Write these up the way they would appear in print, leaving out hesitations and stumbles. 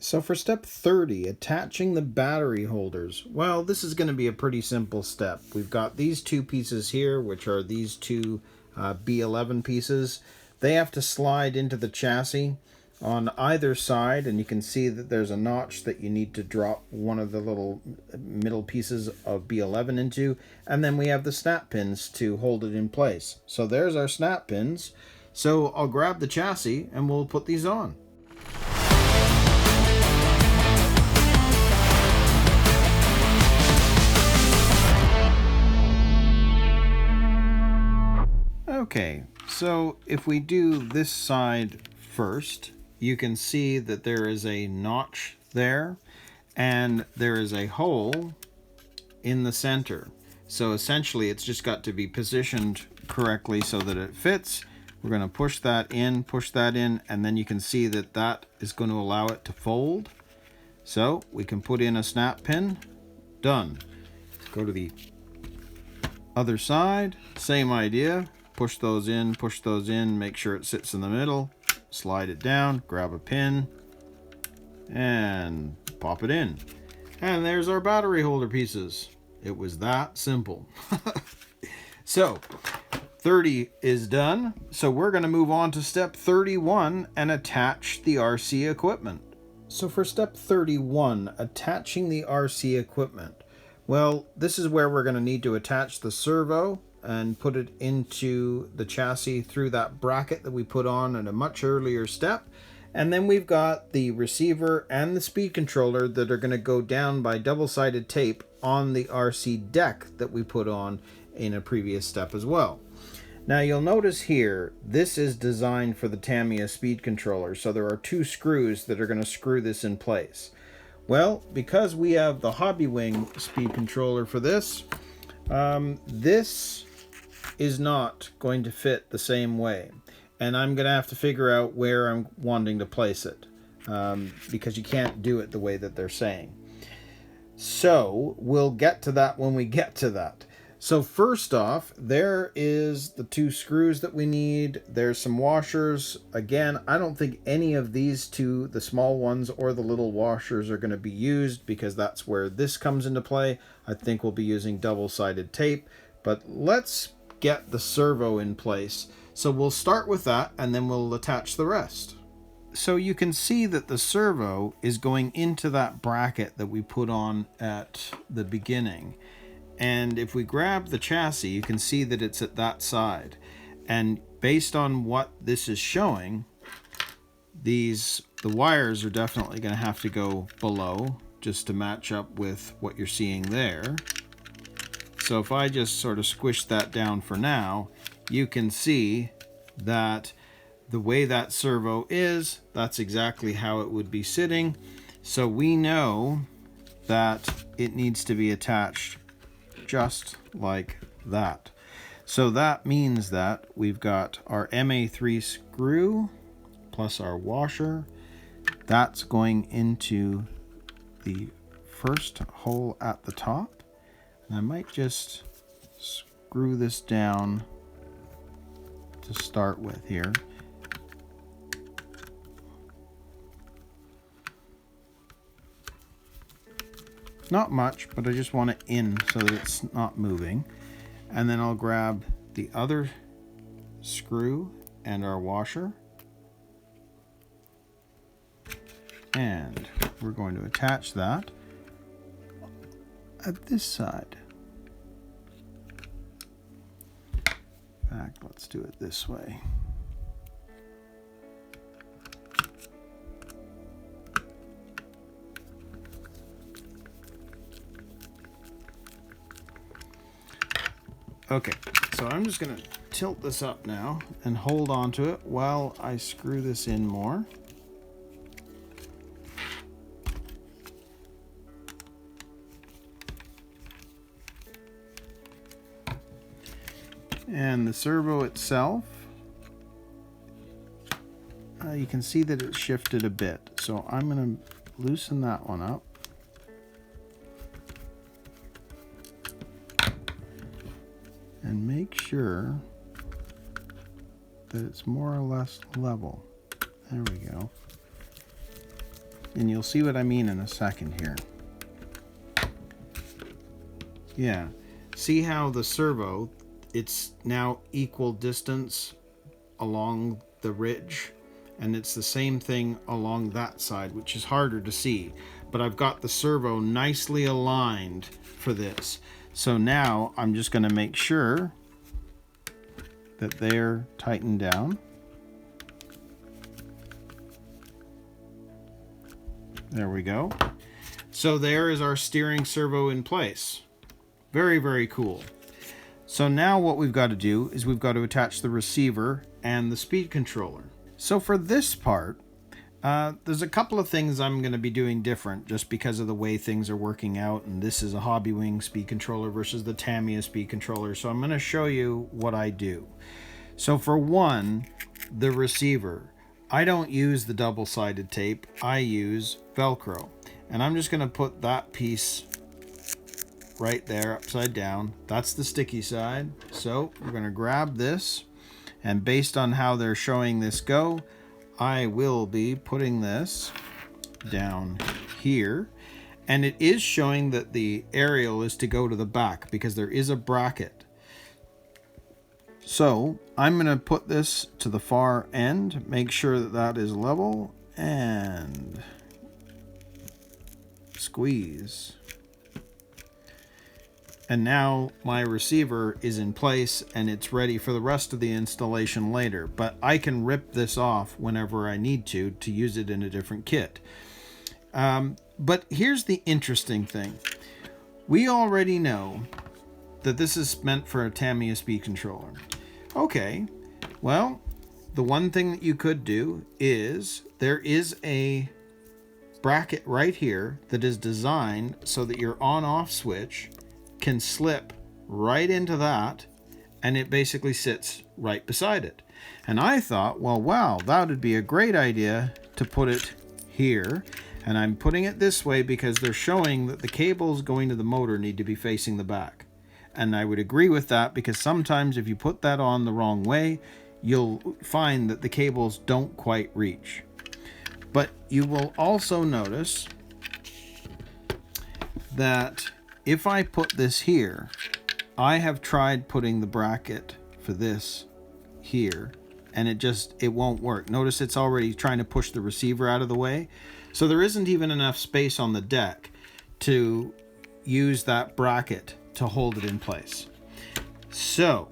So for step 30, attaching the battery holders, well, this is going to be a pretty simple step. We've got these two pieces here, which are these two B11 pieces. They have to slide into the chassis on either side, and you can see that there's a notch that you need to drop one of the little middle pieces of B11 into, and then we have the snap pins to hold it in place. So there's our snap pins. So I'll grab the chassis and we'll put these on. Okay, so if we do this side first, you can see that there is a notch there and there is a hole in the center. So essentially it's just got to be positioned correctly so that it fits. We're going to push that in, and then you can see that that is going to allow it to fold. So we can put in a snap pin. Done. Go to the other side, same idea. Push those in, make sure it sits in the middle, slide it down, grab a pin, and pop it in. And there's our battery holder pieces. It was that simple. So, 30 is done. So we're going to move on to step 31 and attach the RC equipment. So for step 31, attaching the RC equipment. Well, this is where we're going to need to attach the servo and put it into the chassis through that bracket that we put on at a much earlier step. And then we've got the receiver and the speed controller that are going to go down by double-sided tape on the RC deck that we put on in a previous step as well. Now you'll notice here, this is designed for the Tamiya speed controller, so there are two screws that are going to screw this in place. Well, because we have the Hobbywing speed controller for this, this is not going to fit the same way, and I'm going to have to figure out where I'm wanting to place it, because you can't do it the way that they're saying. So we'll get to that when we get to that. So first off, there is the two screws that we need. There's some washers. Again, I don't think any of these two, the small ones or the little washers, are going to be used because that's where this comes into play. I think we'll be using double-sided tape, but let's get the servo in place. So we'll start with that and then we'll attach the rest. So you can see that the servo is going into that bracket that we put on at the beginning. And if we grab the chassis, you can see that it's at that side. And based on what this is showing, the wires are definitely going to have to go below just to match up with what you're seeing there. So if I just sort of squish that down for now, you can see that the way that servo is, that's exactly how it would be sitting. So we know that it needs to be attached just like that. So that means that we've got our MA3 screw plus our washer. That's going into the first hole at the top. And I might just screw this down to start with here. Not much, but I just want it in so that it's not moving. And then I'll grab the other screw and our washer. And we're going to attach that at this side. In fact, let's do it this way. Okay, so I'm just going to tilt this up now and hold on to it while I screw this in more. And the servo itself, you can see that it shifted a bit. So I'm going to loosen that one up. And make sure that it's more or less level. There we go. And you'll see what I mean in a second here. Yeah, see how the servo, it's now equal distance along the ridge, and it's the same thing along that side, which is harder to see, but I've got the servo nicely aligned for this. So now I'm just going to make sure that they're tightened down. There we go. So there is our steering servo in place. Very, very cool. So now what we've got to do is we've got to attach the receiver and the speed controller. So for this part, there's a couple of things I'm going to be doing different just because of the way things are working out. And this is a Hobbywing speed controller versus the Tamiya speed controller. So I'm going to show you what I do. So for one, the receiver, I don't use the double-sided tape. I use Velcro. And I'm just going to put that piece right there upside down. That's the sticky side. So we're going to grab this, and based on how they're showing this go, I will be putting this down here. And it is showing that the aerial is to go to the back because there is a bracket. So I'm going to put this to the far end, make sure that that is level, and squeeze. And now my receiver is in place and it's ready for the rest of the installation later. But I can rip this off whenever I need to use it in a different kit. But here's the interesting thing. We already know that this is meant for a Tamiya speed controller. Okay, well, the one thing that you could do is there is a bracket right here that is designed so that your on-off switch can slip right into that, and it basically sits right beside it. And I thought, well, wow, that would be a great idea to put it here. And I'm putting it this way because they're showing that the cables going to the motor need to be facing the back. And I would agree with that because sometimes if you put that on the wrong way, you'll find that the cables don't quite reach. But you will also notice that if I put this here, I have tried putting the bracket for this here, and it won't work. Notice it's already trying to push the receiver out of the way. So there isn't even enough space on the deck to use that bracket to hold it in place. So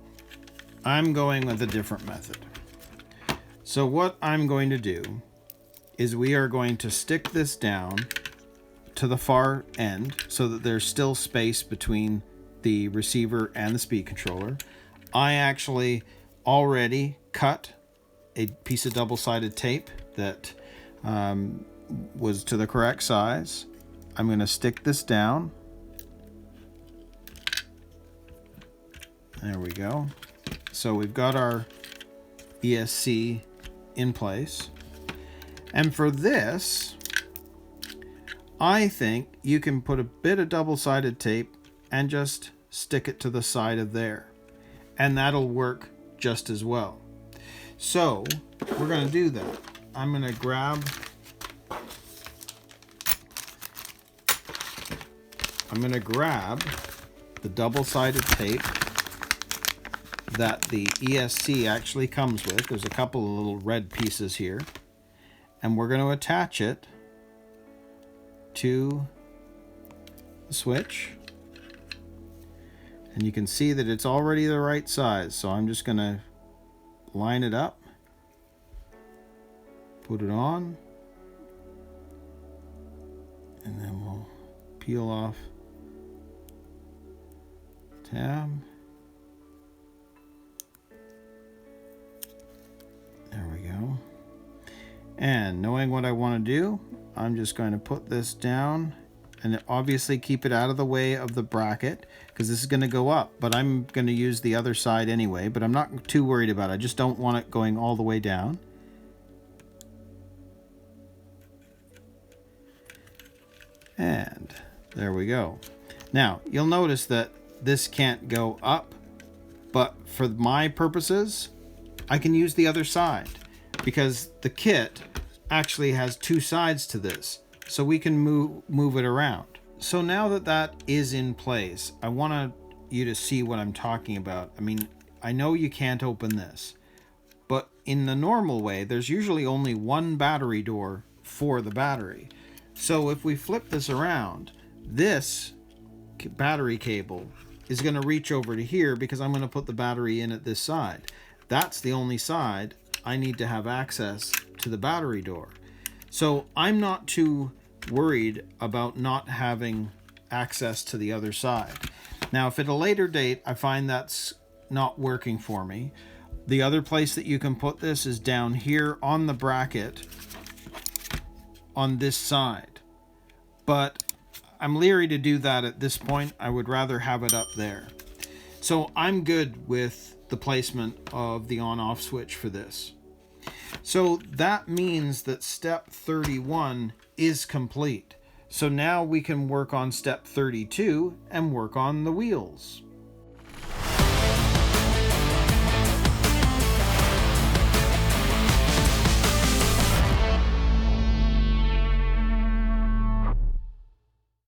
I'm going with a different method. So what I'm going to do is we are going to stick this down to the far end so that there's still space between the receiver and the speed controller. I actually already cut a piece of double-sided tape that was to the correct size. I'm going to stick this down. There we go. So we've got our ESC in place. And for this, I think you can put a bit of double-sided tape and just stick it to the side of there. And that'll work just as well. So we're going to do that. I'm going to grab the double-sided tape that the ESC actually comes with. There's a couple of little red pieces here. And we're going to attach it to the switch. And you can see that it's already the right size. So I'm just going to line it up, put it on, and then we'll peel off tab. There we go. And knowing what I want to do, I'm just going to put this down and obviously keep it out of the way of the bracket because this is going to go up, but I'm going to use the other side anyway, but I'm not too worried about it. I just don't want it going all the way down. And there we go. Now, you'll notice that this can't go up, but for my purposes, I can use the other side because the kit actually has two sides to this. so we can move it around. So now that that is in place, I want you to see what I'm talking about. I mean, I know you can't open this, but in the normal way, there's usually only one battery door for the battery. So if we flip this around, this battery cable is going to reach over to here because I'm going to put the battery in at this side. That's the only side I need to have access to the battery door. So I'm not too worried about not having access to the other side. Now, if at a later date I find that's not working for me, the other place that you can put this is down here on the bracket on this side. But I'm leery to do that at this point. I would rather have it up there. So I'm good with the placement of the on-off switch for this. So that means that step 31 is complete. So now we can work on step 32 and work on the wheels.